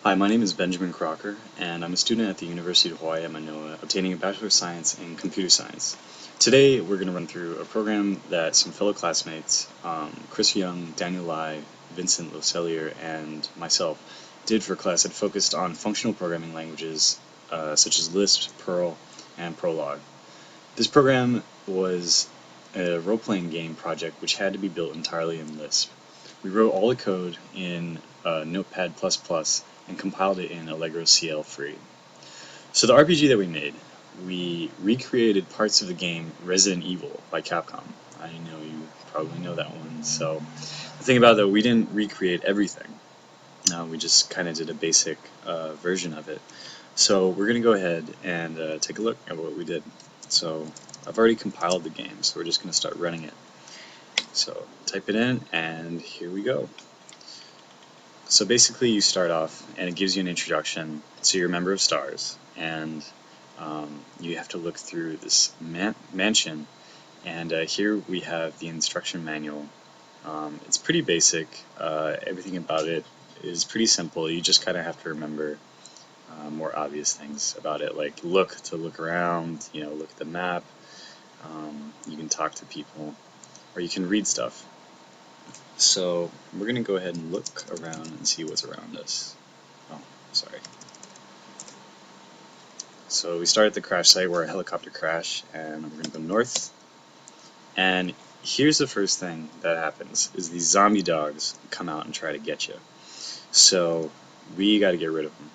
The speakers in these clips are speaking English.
Hi, my name is Benjamin Crocker, and I'm a student at the University of Hawaii at Manoa, obtaining a Bachelor of Science in Computer Science. Today, we're going to run through a program that some fellow classmates, Chris Young, Daniel Lai, Vincent Locellier, and myself, did for class that focused on functional programming languages such as Lisp, Perl, and Prolog. This program was a role-playing game project which had to be built entirely in Lisp. We wrote all the code in Notepad++ and compiled it in Allegro CL free. So the RPG that we made, we recreated parts of the game Resident Evil by Capcom. I know you probably know that one. So the thing about it, though, we didn't recreate everything. We just kind of did a basic version of it. So we're going to go ahead and take a look at what we did. So I've already compiled the game, so we're just going to start running it. So type it in, and here we go. So basically you start off, and it gives you an introduction. So you're a member of STARS, and you have to look through this mansion, and here we have the instruction manual. It's pretty basic. Everything about it is pretty simple. You just kind of have to remember more obvious things about it, like look around, look at the map. You can talk to people, or you can read stuff. So we're going to go ahead and look around and see what's around us. Oh, sorry. So we start at the crash site where a helicopter crashed, and we're going to go north. And here's the first thing that happens, is these zombie dogs come out and try to get you. So we got to get rid of them.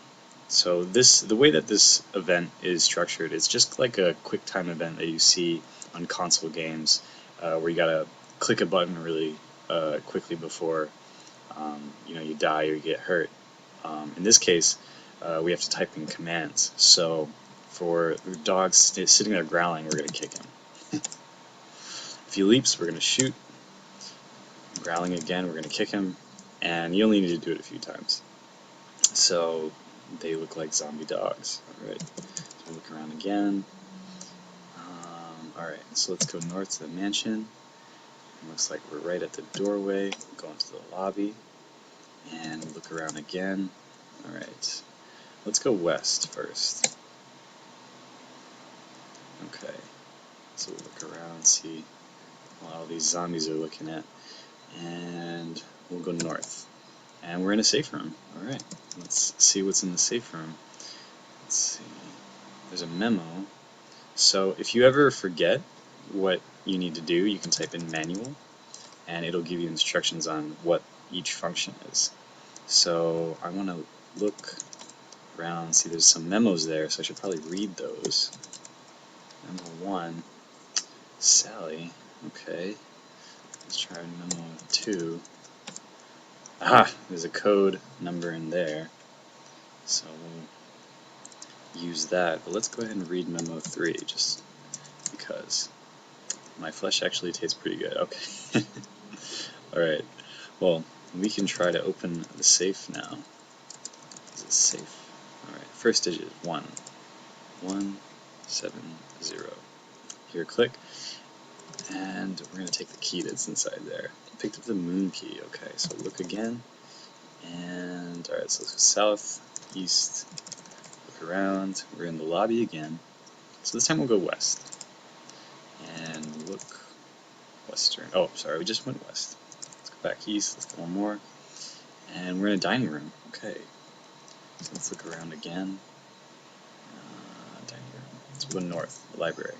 So the way that this event is structured, it's just like a quick time event that you see on console games, where you got to click a button really quickly before you die or you get hurt. In this case, we have to type in commands. So for the dog sitting there growling, we're going to kick him. If he leaps, we're going to shoot. Growling again, we're going to kick him. And you only need to do it a few times. So they look like zombie dogs. Alright, so look around again. Alright, so let's go north to the mansion. It looks like we're right at the doorway. Go into the lobby and look around again. Alright, let's go west first. Okay, so we'll look around, see what all these zombies are looking at, and we'll go north. And we're in a safe room. Alright, let's see what's in the safe room. Let's see, there's a memo. So if you ever forget what you need to do, you can type in manual, and it'll give you instructions on what each function is. So I want to look around, see there's some memos there, so I should probably read those. Memo 1, Sally, okay. Let's try memo 2. Aha! There's a code number in there, so we'll use that. But let's go ahead and read memo 3, just because my flesh actually tastes pretty good. Okay. Alright, well, we can try to open the safe now. Is it safe? Alright, first digit, 1. 1, 7, 0. Here, click. And we're going to take the key that's inside there. Picked up the moon key. Okay, so look again. And, alright, so let's go south, east, look around. We're in the lobby again. So this time we'll go west. And look western. Oh, sorry, we just went west. Let's go back east. Let's go one more. And we're in a dining room. Okay. So let's look around again. Dining room. Let's go north, the library.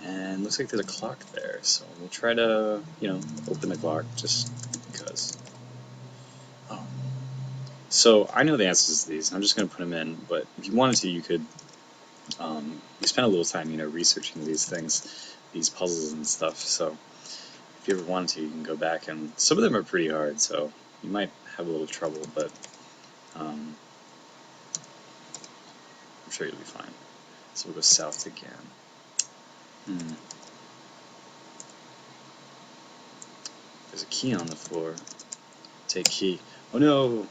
And looks like there's a clock there, so we'll try to, open the clock just because. Oh. So I know the answers to these. I'm just going to put them in, but if you wanted to, you could. We spent a little time, researching these things, these puzzles and stuff. So if you ever wanted to, you can go back, and some of them are pretty hard, so you might have a little trouble, but I'm sure you'll be fine. So we'll go south again. There's a key on the floor. Take key. Oh no!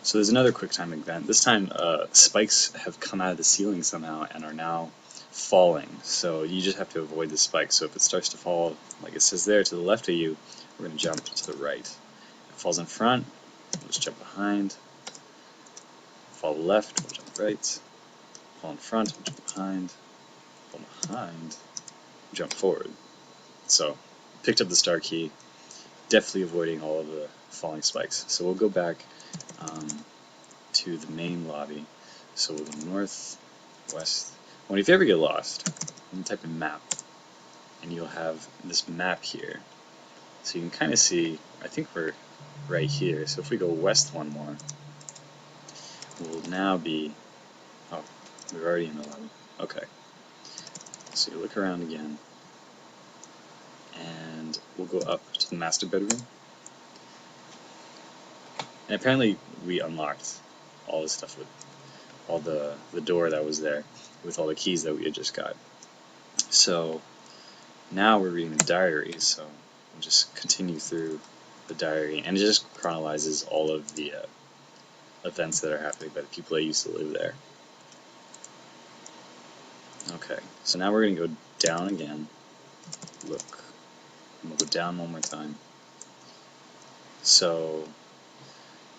So there's another QuickTime event. This time spikes have come out of the ceiling somehow and are now falling. So you just have to avoid the spike. So if it starts to fall, like it says there, to the left of you, we're going to jump to the right. If it falls in front, let's jump behind. fall left, we'll jump right, fall in front, we'll jump behind, fall behind, jump forward. So, picked up the star key, definitely avoiding all of the falling spikes. So we'll go back to the main lobby. So we'll go north, west. Well, if you ever get lost, you can type in map, and you'll have this map here. So you can kind of see, I think we're right here. So if we go west one more, we'll now be, oh, we're already in the lobby. Okay. So you look around again, and we'll go up to the master bedroom. And apparently we unlocked all this stuff with all the door that was there with all the keys that we had just got. So now we're reading the diary, so we'll just continue through the diary, and it just chronologizes all of the events that are happening by the people that used to live there. Okay, so now we're going to go down again, look, and we'll go down one more time. So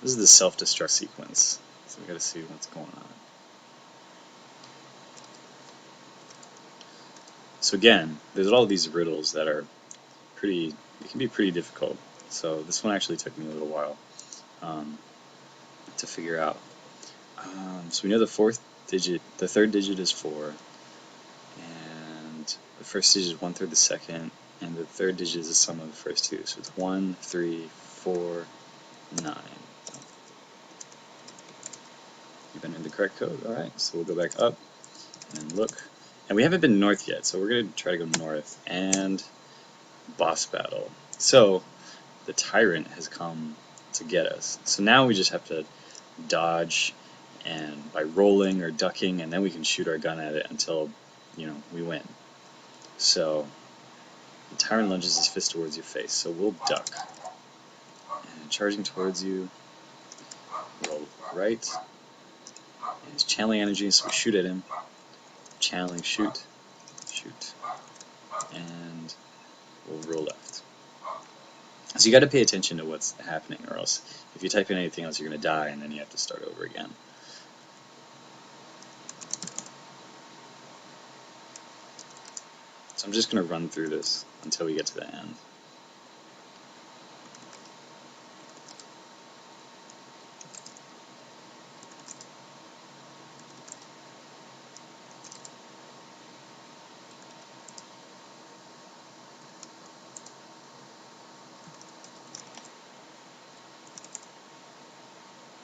this is the self-destruct sequence, so we got to see what's going on. So again, there's all these riddles that are it can be pretty difficult. So this one actually took me a little while to figure out. So we know the third digit is 4, and the first digit is 1/3 the second, and the third digit is the sum of the first two. So it's 1, 3, 4, 9. You've entered the correct code. Alright, so we'll go back up and look. And we haven't been north yet, so we're going to try to go north. And boss battle. So the tyrant has come to get us. So now we just have to dodge and by rolling or ducking, and then we can shoot our gun at it until, we win. So the tyrant lunges his fist towards your face, so we'll duck. And charging towards you, roll right. And he's channeling energy, so we shoot at him. Channeling, shoot, shoot. And we'll roll left. So you got to pay attention to what's happening, or else if you type in anything else, you're going to die, and then you have to start over again. So I'm just going to run through this until we get to the end.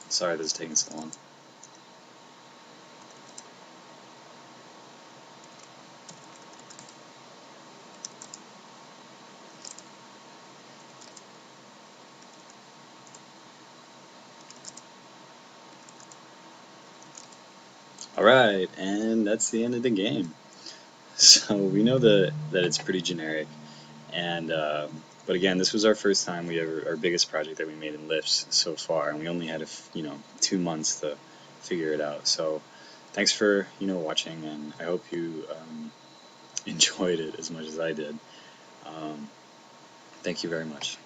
Sorry this is taking so long. Alright, and that's the end of the game. So we know that it's pretty generic, and but again, this was our first time our biggest project that we made in Lisp so far, and we only had 2 months to figure it out. So thanks for watching, and I hope you enjoyed it as much as I did. Thank you very much.